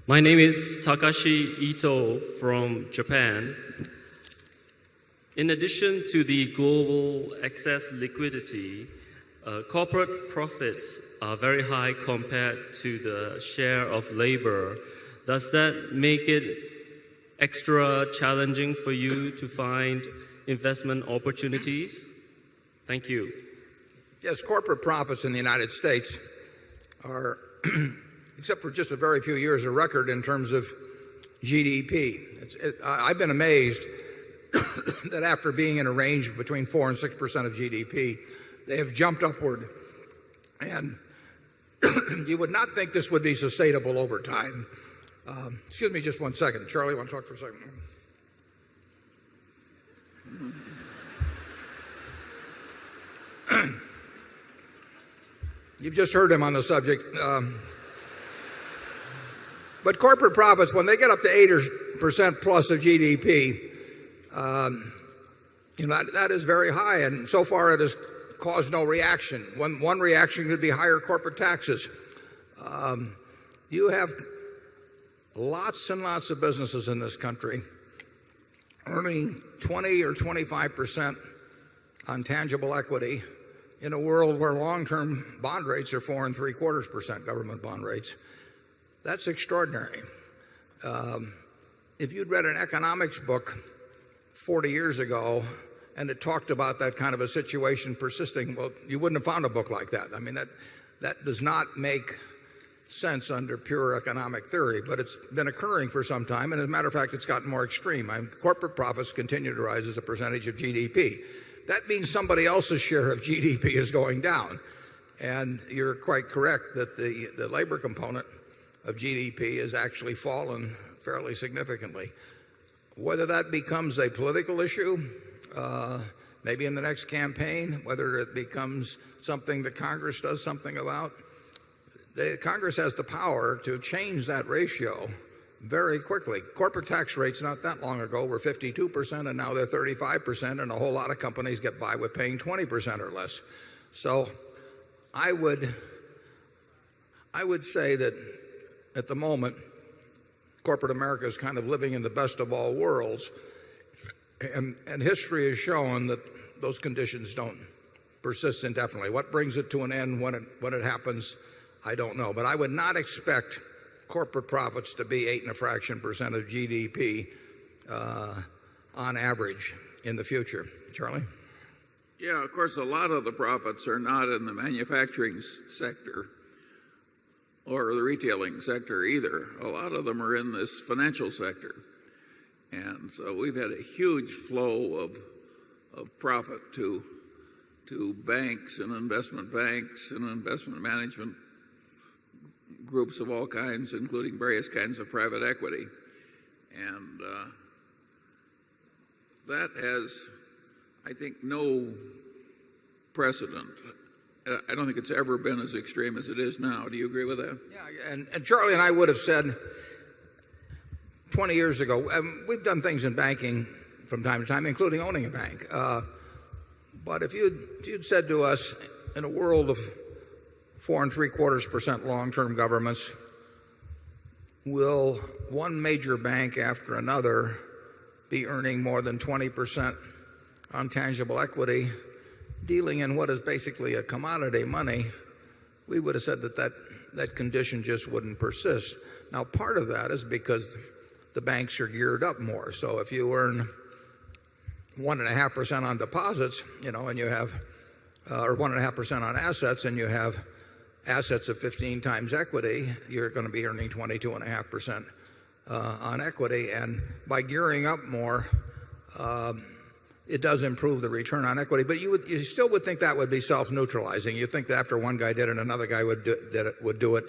My name is Takashi Ito from Japan. In addition to the global excess liquidity, corporate profits are very high compared to the share of labor. Does that make it extra challenging for you to find investment opportunities? Thank you. Yes, corporate profits in the United States are, except for just a very few years, a record in terms of GDP. I've been amazed that after being in a range of between 4 and 6% of GDP, they have jumped upward. And you would not think this would be sustainable over time. Excuse me just one second. Charlie, want to talk for a second? You've just heard him on the subject. But corporate profits, when they get up to 8% plus of GDP, that is very high. And so far it has caused no reaction. One reaction could be higher corporate taxes. You have lots and lots of businesses in this country earning 20 or 25% on tangible equity in a world where long-term bond rates are 4 3/4% government bond rates. That's extraordinary. If you'd read an economics book 40 years ago and it talked about that kind of a situation persisting, well, you wouldn't have found a book like that. I mean, that does not make sense under pure economic theory, but it's been occurring for some time. And as a matter of fact, it's gotten more extreme. Corporate profits continue to rise as a percentage of GDP. That means somebody else's share of GDP is going down. And you're quite correct that the labor component of GDP has actually fallen fairly significantly. Whether that becomes a political issue, maybe in the next campaign, whether it becomes something that Congress does something about, Congress has the power to change that ratio very quickly. Corporate tax rates not that long ago were 52%, and now they're 35%, and a whole lot of companies get by with paying 20% or less. So I would say that at the moment, corporate America is kind of living in the best of all worlds. And history has shown that those conditions don't persist indefinitely. What brings it to an end when it happens, I don't know. But I would not expect corporate profits to be 8 and a fraction percent of GDP on average in the future. Charlie? Yeah, of course, a lot of the profits are not in the manufacturing sector or the retailing sector either. A lot of them are in this financial sector. And so we've had a huge flow of profit to banks and investment management groups of all kinds, including various kinds of private equity. And that has, I think, no precedent. I don't think it's ever been as extreme as it is now. Do you agree with that? Yeah, and Charlie and I would have said 20 years ago, we've done things in banking from time to time, including owning a bank. But if you'd said to us, in a world of 4 3/4% long-term governments, will one major bank after another be earning more than 20% on tangible equity, dealing in what is basically a commodity money, we would have said that condition just wouldn't persist. Now, part of that is because the banks are geared up more. So if you earn 1.5% on deposits, and you have, or 1.5% on assets, and you have assets of 15 times equity, you're going to be earning 22.5% on equity. And by gearing up more, it does improve the return on equity. But you still would think that would be self-neutralizing. You'd think that after one guy did it, another guy would do it.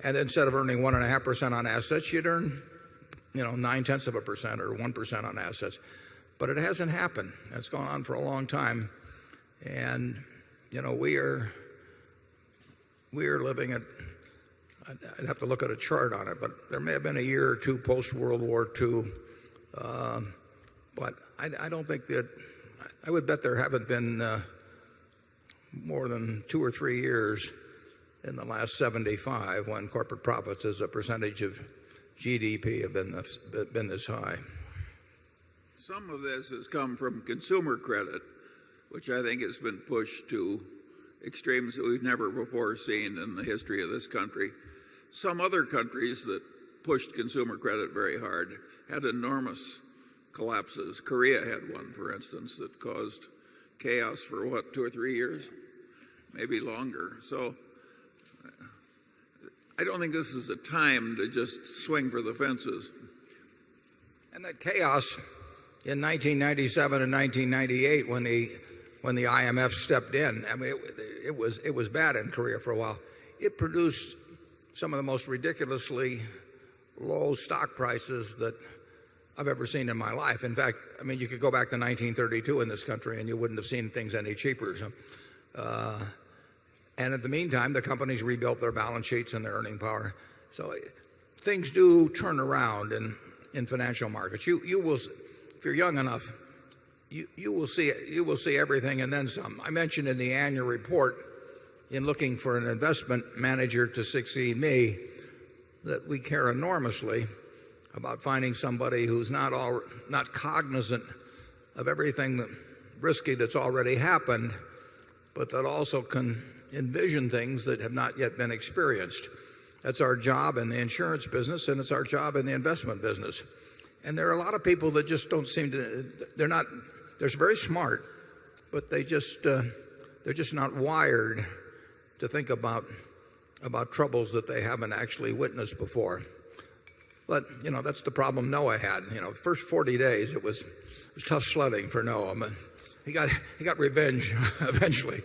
And instead of earning 1.5% on assets, you'd earn 0.9% or 1% on assets. But it hasn't happened. It's gone on for a long time. And we are living at, I'd have to look at a chart on it, but there may have been a year or two post-World War II. But I don't think that, I would bet there haven't been more than 2 or 3 years in the last 75 when corporate profits as a percentage of GDP have been this high. Some of this has come from consumer credit, which I think has been pushed to extremes that we've never before seen in the history of this country. Some other countries that pushed consumer credit very hard had enormous collapses. Korea had one, for instance, that caused chaos for what, 2 or 3 years? Maybe longer. So I don't think this is a time to just swing for the fences. And that chaos in 1997 and 1998 when the IMF stepped in, I mean, it was bad in Korea for a while. It produced some of the most ridiculously low stock prices that I've ever seen in my life. In fact, I mean, you could go back to 1932 in this country and you wouldn't have seen things any cheaper. So, and in the meantime, the companies rebuilt their balance sheets and their earning power. So things do turn around in financial markets. You will, if you're young enough, you will see everything and then some. I mentioned in the annual report, in looking for an investment manager to succeed me, that we care enormously about finding somebody who's not cognizant of everything risky that's already happened, but that also can envision things that have not yet been experienced. That's our job in the insurance business, and it's our job in the investment business. And there are a lot of people that just don't seem to, they're very smart, but they're just not wired to think about troubles that they haven't actually witnessed before. But, that's the problem Noah had. The first 40 days, it was tough sledding for Noah. But he got revenge eventually.